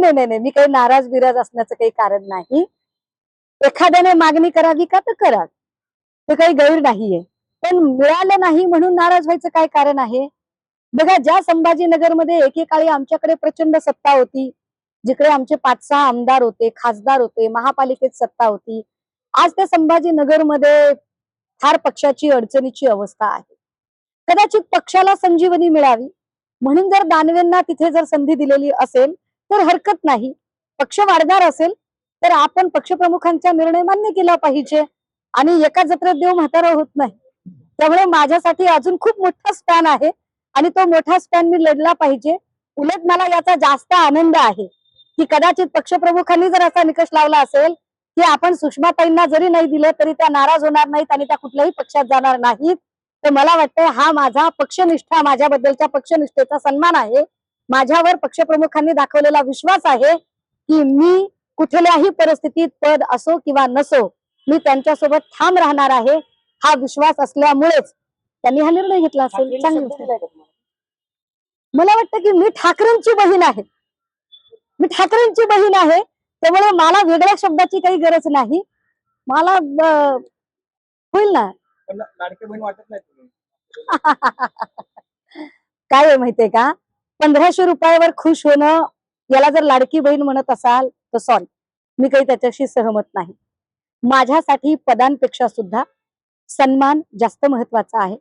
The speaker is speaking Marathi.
नाही नाही नाही, मी काही नाराज बिराज असण्याचं काही कारण नाही. एखाद्याने मागणी करावी का तर करा, ते काही गैर नाहीये. पण मिळालं नाही म्हणून नाराज व्हायचं काय कारण आहे? बघा, ज्या संभाजीनगरमध्ये एकेकाळी आमच्याकडे प्रचंड सत्ता होती, जिकडे आमचे 5-6 आमदार होते, खासदार होते, महापालिकेत सत्ता होती, आज त्या संभाजीनगरमध्ये फार पक्षाची अडचणीची अवस्था आहे. कदाचित पक्षाला संजीवनी मिळावी म्हणून जर दानवेंना तिथे जर संधी दिलेली असेल तर हरकत नाही. पक्ष वाढणार असेल तर आपण पक्षप्रमुखांचा निर्णय मान्य केला पाहिजे आणि एका जत्रेत देव म्हातारा होत नाही. त्यामुळे माझ्यासाठी अजून खूप मोठा स्पॅन आहे आणि तो मोठा स्पॅन मी लढला पाहिजे. उलट मला याचा जास्त आनंद आहे की कदाचित पक्षप्रमुखांनी जर असा निकष लावला असेल की आपण सुषमाताईंना जरी नाही दिलं तरी त्या नाराज होणार नाहीत आणि त्या कुठल्याही पक्षात जाणार नाहीत, तर मला वाटतं हा माझा पक्षनिष्ठा, माझ्याबद्दलच्या पक्षनिष्ठेचा सन्मान आहे. माझ्यावर पक्षप्रमुखांनी दाखवलेला विश्वास आहे की मी कुठल्याही परिस्थितीत, पद असो किंवा नसो, मी त्यांच्यासोबत ठाम राहणार आहे. हा विश्वास असल्यामुळेच त्यांनी हा निर्णय घेतला असेल. मला वाटतं की मी ठाकरेंची बहीण आहे, मी ठाकरेंची बहीण आहे, त्यामुळे मला वेगळ्या शब्दाची काही गरज नाही. मला होईल ना. लाडकी बहीण वाटत नाही तुम्ही? काय आहे माहितीये का, 1500 रुपयावर खुश होणं याला जर लाडकी बहीण म्हणत असाल तर सॉरी, मी काही त्याच्याशी सहमत नाही. माझ्यासाठी पदांपेक्षा सुद्धा सन्मान जास्त महत्वाचा आहे.